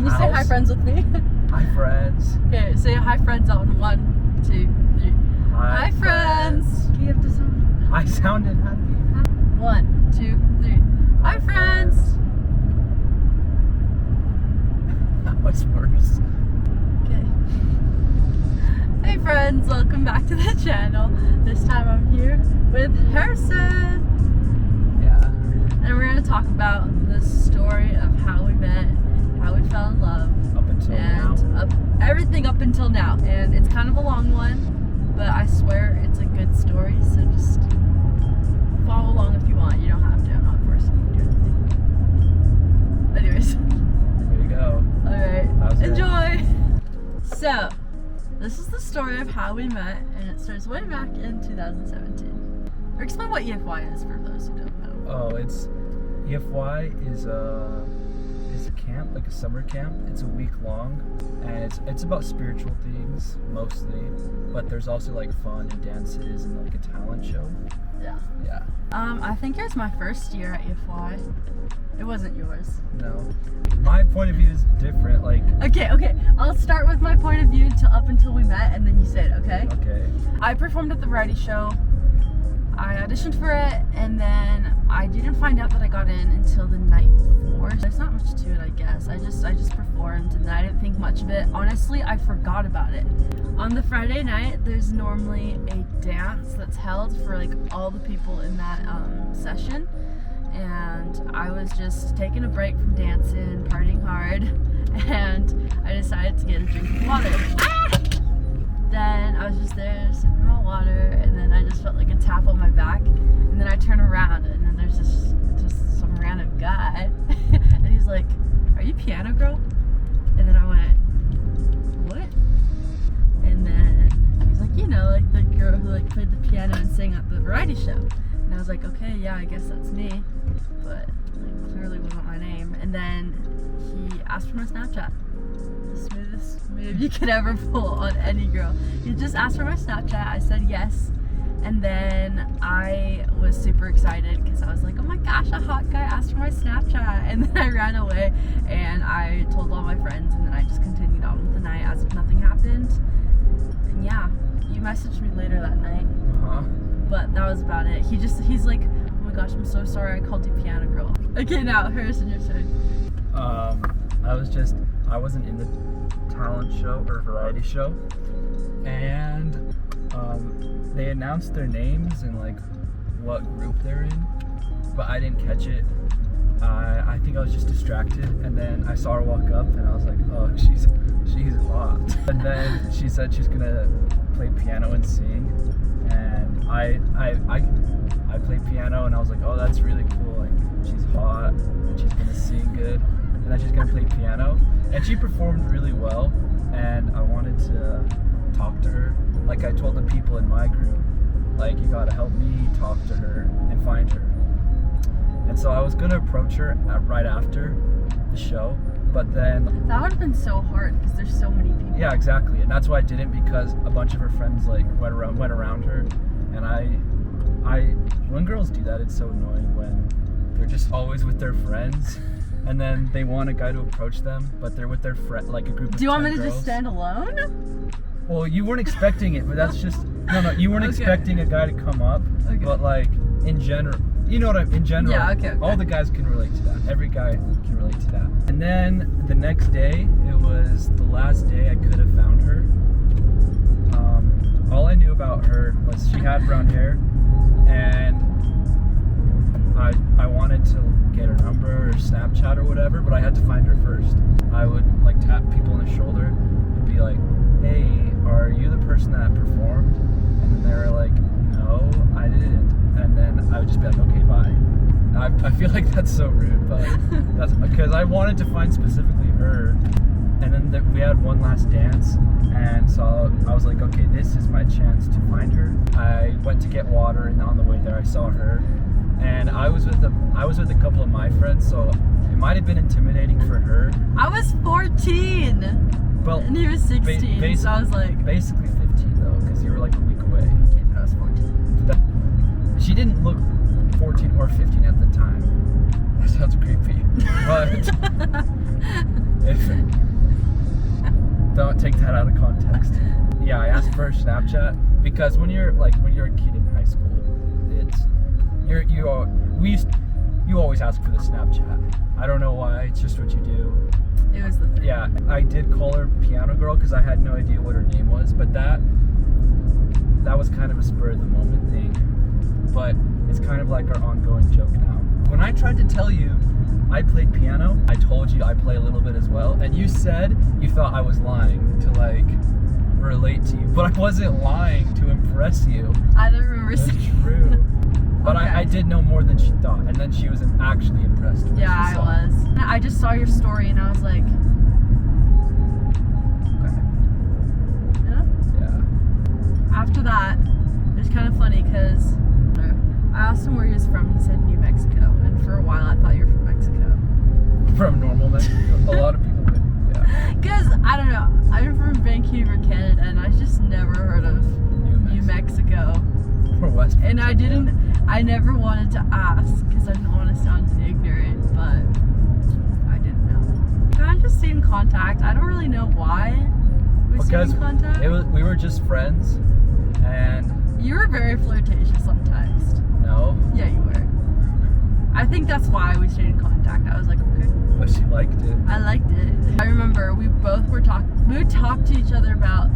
Can you say hi friends with me? Hi friends. Okay, say hi friends on 1, 2, 3. Hi friends. Can you have to sound? I sounded happy. 1, 2, 3. Hi friends. That was worse. Okay. Hey friends, welcome back to the channel. This time I'm here with Harrison. Yeah. And we're going to talk about the story of how we met, how we fell in love. Up until now. Everything up until now. And it's kind of a long one, but I swear it's a good story, so just follow along if you want. You don't have to. I'm not forcing you to do anything. Anyways. There you go. Alright. Enjoy! So, this is the story of how we met, and it starts way back in 2017. Or explain what EFY is for those who don't know. Oh, it's EFY is a camp, like a summer camp. It's a week long, and it's about spiritual things mostly, but there's also like fun and dances and like a talent show. Yeah. Yeah. I think it was my first year at EFY. It wasn't yours. No. My point of view is different, like... Okay. I'll start with my point of view up until we met, and then you say it, okay? Okay. I performed at the variety show. I auditioned for it, and then I didn't find out that I got in until the night before. There's not much to it, I guess. I just performed, and I didn't think much of it. Honestly, I forgot about it. On the Friday night, there's normally a dance that's held for like all the people in that session. And I was just taking a break from dancing, partying hard, and I decided to get a drink of water. Then I was just there sipping my water, and then I just felt like a tap on my back, and then I turn around, and then there's just some random guy, and he's like, "Are you piano girl?" And then I went, "What?" And then he's like, "You know, like the girl who like played the piano and sang at the variety show." And I was like, "Okay, yeah, I guess that's me," but like clearly wasn't my name. And then he asked for my Snapchat. The smoothest move you could ever pull on any girl. He just asked for my Snapchat. I said yes, and then I was super excited because I was like, "Oh my gosh, a hot guy asked for my Snapchat!" And then I ran away and I told all my friends, and then I just continued on with the night as if nothing happened. And yeah, you messaged me later that night. But that was about it. He's like, "Oh my gosh, I'm so sorry I called you piano girl." Okay, now Harrison, your turn. I wasn't in the talent show or variety show, and they announced their names and like what group they're in, but I didn't catch it. I think I was just distracted, and then I saw her walk up, and I was like, "Oh, she's hot." And then she said she's gonna play piano and sing, and I played piano, and I was like, "Oh, that's really cool. Like, she's hot, and she's gonna sing good, and then she's gonna play piano." And she performed really well, and I wanted to talk to her. Like I told the people in my group, like, "You gotta help me talk to her and find her." And so I was gonna approach her right after the show, but then... That would have been so hard because there's so many people. Yeah, exactly. And that's why I didn't, because a bunch of her friends like went around her, and when girls do that, it's so annoying when they're just always with their friends, and then they want a guy to approach them, but they're with their friend, like a group of 10 girls. Do you want me to just stand alone? Well, you weren't expecting it, but that's just no. You weren't expecting a guy to come up, but like in general, you know what in general. Yeah, okay. All the guys can relate to that. Every guy can relate to that. And then the next day, it was the last day I could have found her. All I knew about her was she had brown hair, and I wanted to get her number or Snapchat or whatever, but I had to find her first. I would like tap people on the shoulder and be like, "Hey, are you the person that performed?" And then they were like, "No, I didn't." And then I would just be like, "Okay, bye." I feel like that's so rude, but that's because I wanted to find specifically her. And then we had one last dance, and so I was like, "Okay, this is my chance to find her." I went to get water, and on the way there I saw her, and I was with a couple of my friends, so it might have been intimidating for her. I was 14. Well, and he was 16, so I was like... Basically 15, though, because you were like a week away. Okay, but I was 14. She didn't look 14 or 15 at the time. That sounds creepy. But take that out of context. Yeah, I asked for Snapchat because when you're a kid in high school, you always ask for the Snapchat. I don't know why. It's just what you do. It was the thing. Yeah, I did call her Piano Girl because I had no idea what her name was, but that was kind of a spur of the moment thing. But it's kind of like our ongoing joke now. When I tried to tell you I played piano, I told you I play a little bit as well, and you said you thought I was lying to like relate to you, but I wasn't lying to impress you. I don't remember That's saying true. But Okay. I did know more than she thought, and then she was actually impressed. when Yeah, she I saw was. I just saw your story and I was like, okay. You know? Yeah. After that, it was kind of funny because I asked him where he was from. He said New Mexico, and for a while I thought you were from Mexico. From normal Mexico, a lot of people would. Yeah. Because I don't know, I'm from Vancouver, Canada, and I just never heard of New Mexico. Or West. And Virginia. I never wanted to ask because I didn't want to sound ignorant, but I didn't know. Kind of just stayed in contact. I don't really know why we stayed Because in contact. we were just friends, and You were very flirtatious on text. no, Yeah, you were. I think that's why we stayed in contact. I was like, okay. but she liked it. I liked it. I remember we both were we would talk to each other about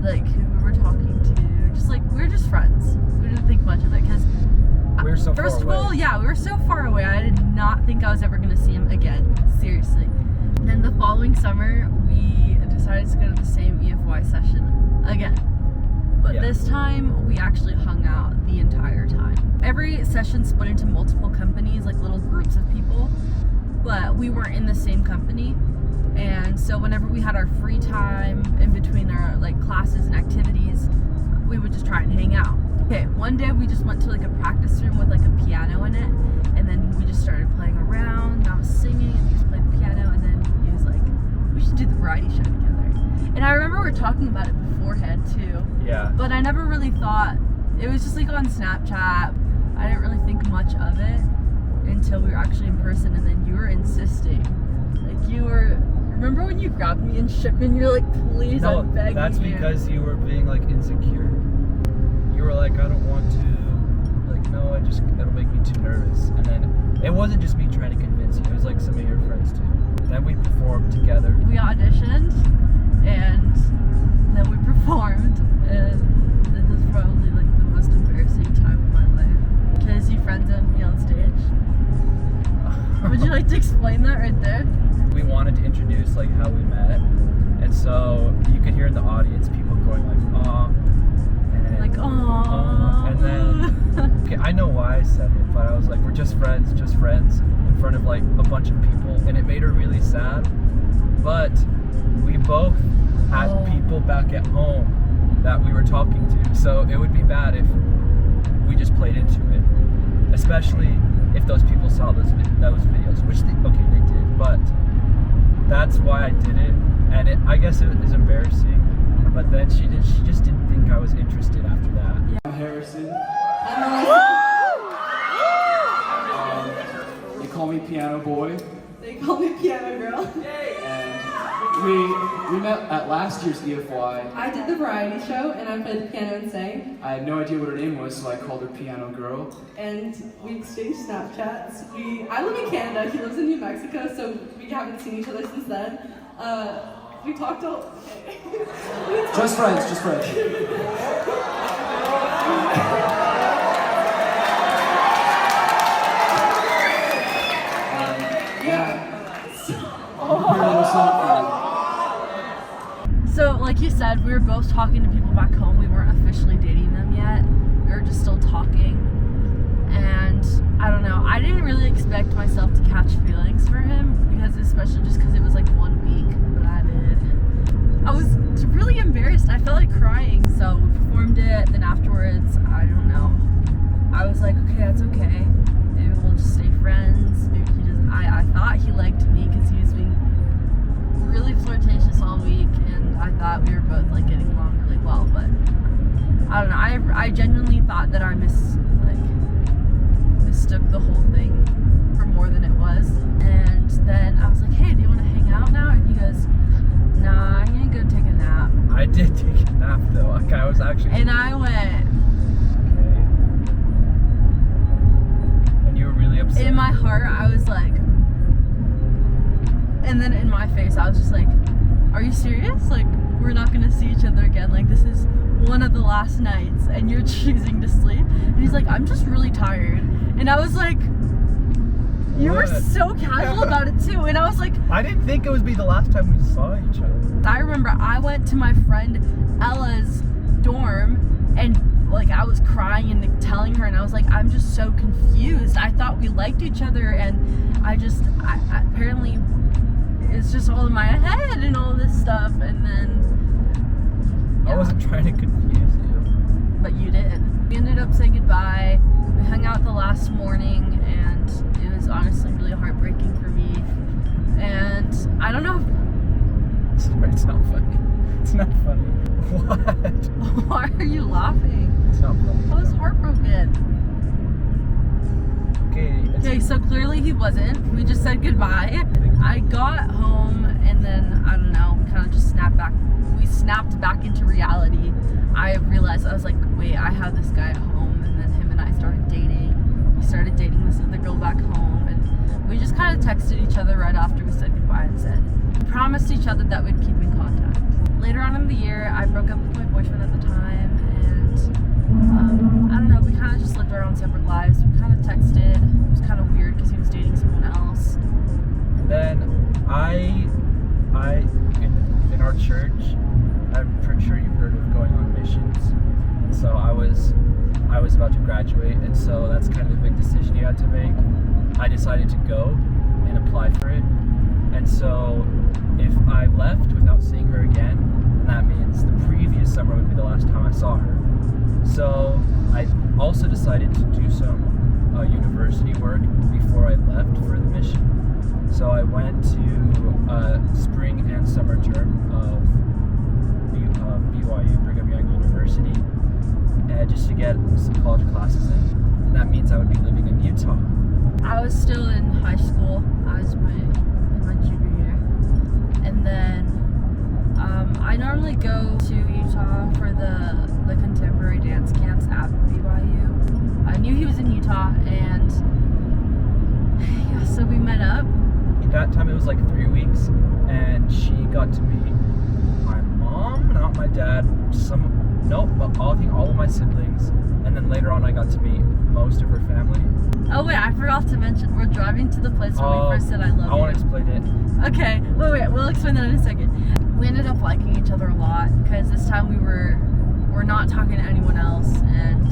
like who we were talking to. Just like we were just friends. We didn't think much of it because We were so first far of all, away. yeah, we were so far away. I did not think I was ever gonna see him again. Seriously. Then the following summer we decided to go to the same EFY session again. But Yeah. this time we actually hung out the entire time. Every session split into multiple companies, like little groups of people, but we weren't in the same company. And so whenever we had our free time in between our like classes and activities, we would just try and hang out. Okay, one day we just went to like a practice room with like a piano in it, and then we just started playing around, and I was singing and he was playing the piano, and then he was like, we should do the variety show together. And I remember we were talking about it beforehand too. Yeah. But I never really thought, it was just like on Snapchat. I didn't really think much of it until we were actually in person, and then you were insisting. Like you were, remember when you grabbed me and shook me and you're like, please, No, I'm begging that's you. because you were being like insecure. You were like, I don't want to. Like, no, it'll make me too nervous. And then it wasn't just me trying to convince you. It was like some of your friends too. Then we performed together. We auditioned and then we performed, and this is probably like the most embarrassing time of my life because you friend-zoned me on stage. Would you like to explain that right there? We wanted to introduce like how we met, and so you could hear in the audience people going like, "Aw," and Like, aww. and then okay, I know why I said it, but I was like, we're just friends, in front of like a bunch of people, and it made her really sad. But we both had people back at home that we were talking to, so it would be bad if we just played into it, especially if those people saw those videos, which they did, but that's why I did it, and I guess it was embarrassing, but then she just didn't think I was interested after that. Yeah. I'm Harrison. They call me Piano Boy. They call me Piano Girl. And we met at last year's EFY. I did the variety show and I played the piano and sang. I had no idea what her name was, so I called her Piano Girl. And we exchanged Snapchats. I live in Canada, he lives in New Mexico, so we haven't seen each other since then. We talked all... Just friends, just friends. So, like you said, we were both talking to people back home. We weren't officially dating them yet. We were just still talking. And I don't know, I didn't really expect myself to catch feelings for him, because especially just because it was like 1 week, but I did. I was really embarrassed. I felt like crying, so we performed it. Then afterwards, I don't know, I was like, okay, that's okay. Maybe we'll just stay friends. Maybe he doesn't. I thought he liked me because he was being really flirtatious all week, and I thought we were both like getting along really well, but I don't know, I genuinely thought that I mistook the whole thing for more than it was. And then I was like, hey, do you want to hang out now? And he goes, did take a nap though. Like I was actually. And I went. Okay. And you were really upset. In my heart, I was like. And then in my face, I was just like, "Are you serious? Like, we're not gonna see each other again. Like, this is one of the last nights, and you're choosing to sleep." And he's like, "I'm just really tired." And I was like, "You were What? so casual about it too." And I was like, I didn't think it would be the last time we saw each other. I remember I went to my friend Ella's dorm, and like I was crying and telling her, and I was like, "I'm just so confused. I thought we liked each other, and I apparently it's just all in my head and all this stuff." And then I wasn't trying to confuse you. But you did. We ended up saying goodbye. We hung out the last morning, and it was honestly really heartbreaking for me. And I don't know. Sorry, it's not funny. It's not funny. What? Why are you laughing? It's not funny. I was heartbroken. Okay. Okay, so clearly he wasn't. We just said goodbye. I got home, and then I don't know, kind of just snapped back. We snapped back into reality. I realized, I was like, wait, I have this guy at home, and then him and I started dating. We started dating this other girl back home, and we just kind of texted each other right after we said goodbye and said, we promised each other that we'd keep in contact. Later on in the year, I broke up with my boyfriend at the time, and I don't know, we kind of just lived our own separate lives. We kind of texted. It was kind of weird because he was dating someone else. Then in our church, I'm pretty sure you've heard of going on missions. And so I was about to graduate, and so that's kind of a big decision you had to make. I decided to go and apply for it. And so if I left without seeing her again, then that means the previous summer would be the last time I saw her. So I also decided to do some university work before I left for the mission. So I went to spring and summer term of BYU, Brigham Young University, just to get some college classes in. And that means I would be living in Utah. I was still in high school. I was in my junior year. And then I normally go to Utah for the contemporary dance camps at BYU. I knew he was in Utah, and yeah, so we met up. That time it was like 3 weeks, and she got to meet my mom, not my dad, I think all of my siblings, and then later on I got to meet most of her family. Oh wait, I forgot to mention, we're driving to the place where we first said I love you. I want to explain it. Okay, wait, we'll explain that in a second. We ended up liking each other a lot, because this time we're not talking to anyone else, and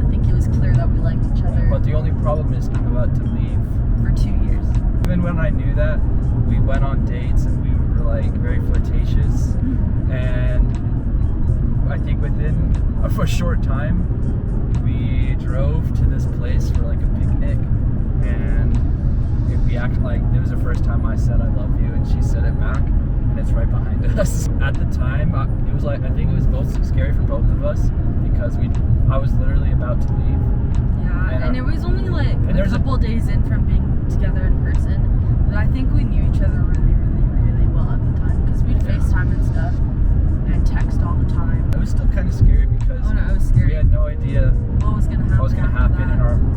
I think it was clear that we liked each other. But the only problem is I'm about to leave. For 2 years. Even when I knew that, we went on dates and we were like very flirtatious, and I think within a short time we drove to this place for like a picnic, and we acted like it was the first time I said I love you, and she said it back, and it's right behind us. At the time, it was like, I think it was both scary for both of us, because I was literally about to leave. Yeah, and it was only like a couple days in from being together in person, but I think we knew each other really, really, really well at the time, because we'd FaceTime and stuff and text all the time. It was still kind of scary because it was scary. We had no idea what was going to happen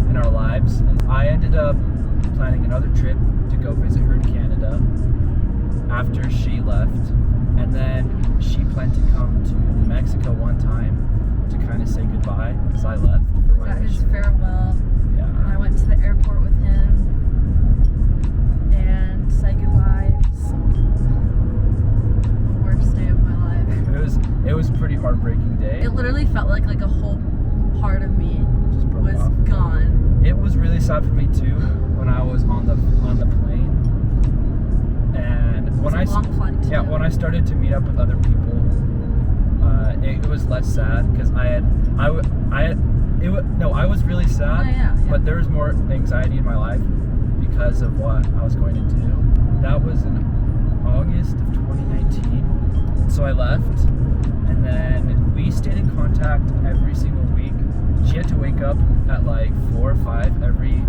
in our lives. And I ended up planning another trip to go visit her in Canada after she left, and then she planned to come to New Mexico one time to kind of say goodbye, because I left for my mission. His farewell. Yeah. And I went to the airport with him and said goodbye. It was the worst day of my life. It was a pretty heartbreaking day. It literally felt like a whole part of me Just broke was off. gone. It was really sad for me too when I was on the plane, and when I started to meet up with other people, it was less sad, because I was really sad, yeah. but there was more anxiety in my life because of what I was going to do. That was in August of 2019. So I left, and then we stayed in contact every single week. She had to wake up at like 4 or 5 every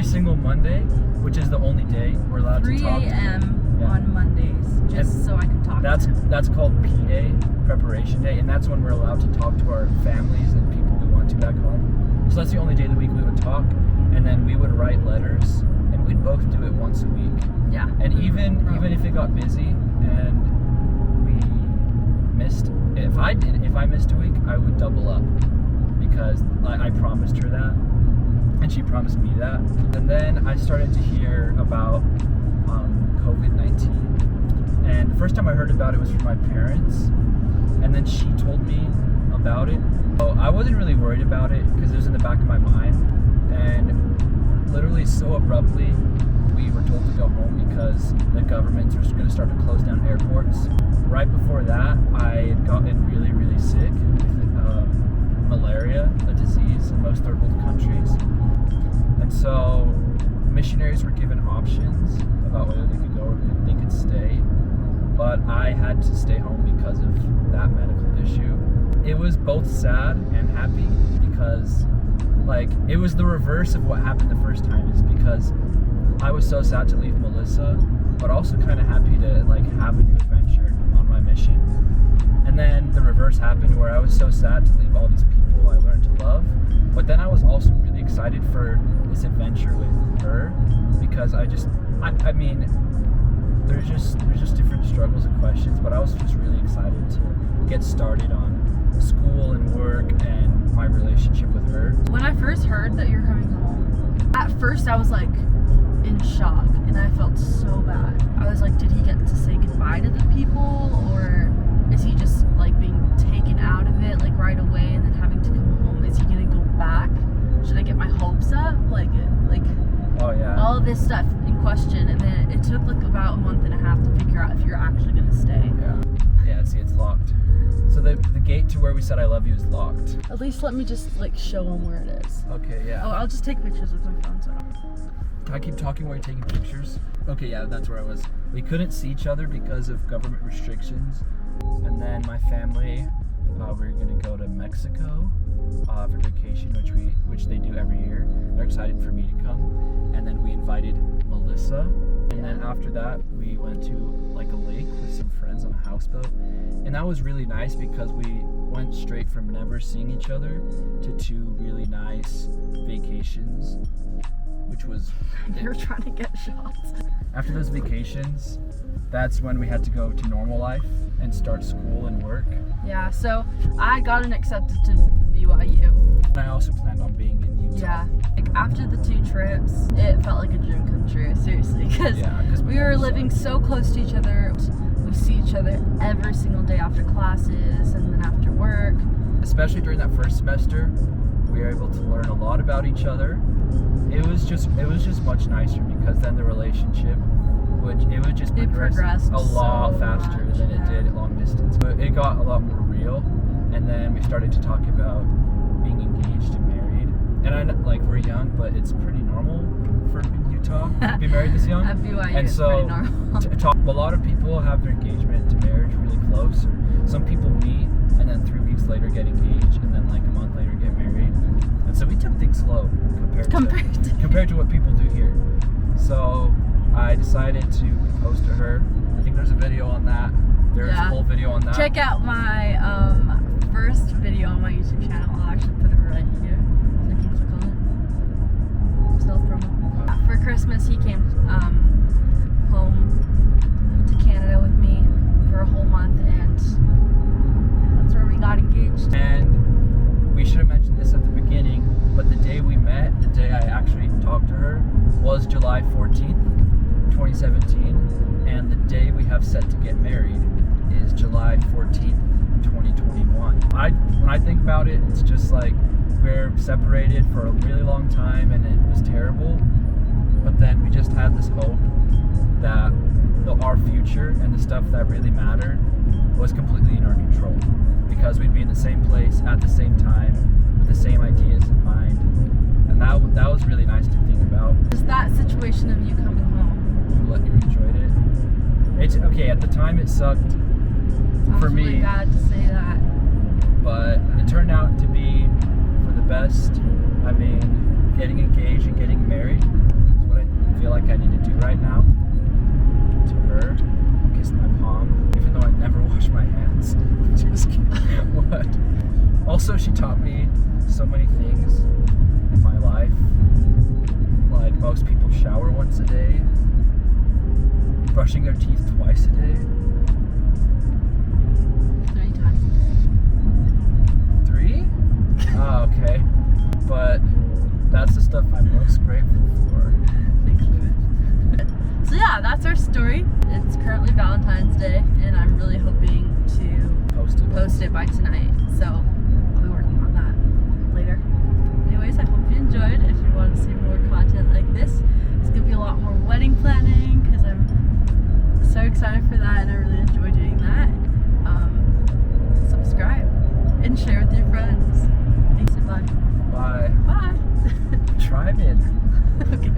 single Monday, which is the only day we're allowed to talk. 3 a.m. Yeah. on Mondays, just so I could talk to him. That's called P-Day, preparation day, and that's when we're allowed to talk to our families and people we want to back home. So that's the only day of the week we would talk, and then we would write letters, and we'd both do it once a week. Yeah. And even if it got busy and we missed, if I missed a week, I would double up because I promised her that, and she promised me that. And then I started to hear about COVID-19, and the first time I heard about it was from my parents, and then she told me about it. So I wasn't really worried about it because it was in the back of my mind, and literally so abruptly we were told to go home because the government was going to start to close down airports. Right before that, I had gotten really, really sick with malaria, a disease in most third world countries. And so missionaries were given options about whether they could go or they could stay. But I had to stay home because of that medical issue. It was both sad and happy because it was the reverse of what happened the first time, is because I was so sad to leave Melissa, but also kind of happy to have a new adventure on my mission. And then the reverse happened where I was so sad to leave all these people I learned to love, but then I was also really excited for this adventure with her because I mean there's just different struggles and questions, but I was just really excited to get started on school and work and my relationship with her. When I first heard that you're coming home, at first I was in shock, and I felt so bad. I was did he get to say goodbye to the people, or is he just being taken out of it right away and then having to come home? Is he gonna go back? Should I get my hopes up? Oh yeah. All of this stuff in question, and then it took about a month and a half to figure out if you're actually gonna stay. Yeah, see, it's locked. So the gate to where we said I love you is locked. At least let me just show him where it is. Okay, yeah. Oh, I'll just take pictures with my phone, so I don't. Can I keep talking while you're taking pictures? Okay, yeah, that's where I was. We couldn't see each other because of government restrictions. And then my family, we were gonna go to Mexico for vacation, which they do every year. They're excited for me to come. And then we invited Melissa. And then after that, we went to a lake with some friends on a houseboat. And that was really nice because we went straight from never seeing each other to 2 really nice vacations, which was... You're trying to get shots. After those vacations, that's when we had to go to normal life and start school and work. Yeah, so I had gotten accepted to BYU. And I also planned on being in Utah. Yeah, after the 2 trips, it felt like a dream come true, seriously, because we were living so close to each other. We see each other every single day after classes and then after work. Especially during that first semester, we were able to learn a lot about each other. It was just much nicer because then the relationship would just progress a lot faster than it did at long distance. But it got a lot more real, and then we started to talk about being engaged and married. And I know, we're young, but it's pretty normal for Utah to be married this young. At BYU, and it's so pretty normal. A lot of people have their engagement to marriage really close, or some people meet and then 3 weeks later get engaged, and then a month later get married. And so we took things slow compared to what people do here. So I decided to propose to her. I think there's a video on that. There's a whole video on that. Check out my first video on my YouTube channel. I'll actually put it right here, so you can click on it. Self promo. For Christmas, he came home to Canada with me for a whole month, and that's where we got engaged. And we should have mentioned this at the beginning, but the day we met, the day I actually talked to her, was July 14th, 2017, and the day we have set to get married is July 14th, 2021. When I think about it, it's just we're separated for a really long time, and it was terrible, but then we just had this hope that our future and the stuff that really mattered was completely in our control, because we'd be in the same place at the same time with the same ideas in mind, and that was really nice to think about. Just that situation of you coming home. You enjoyed it. It's okay. At the time, it sucked for me. Really bad to say that. But it turned out to be for the best. I mean, getting engaged and getting married is what I feel like I need to do right now to her. so many things in my life. Like most people shower once a day, brushing their teeth twice a day. 3 times a 3? Oh, okay. But that's the stuff I'm most grateful for. day. Thanks, Louis. So yeah, that's our story. It's currently Valentine's Day, and I'm really hoping to post it by tonight. So I'll be working on that later. Anyways, I hope you enjoyed. If you want to see more content like this, it's gonna be a lot more wedding planning because I'm so excited for that, and I really enjoy doing that. Subscribe and share with your friends. Thanks, and bye. Bye. Bye. Try it. Okay.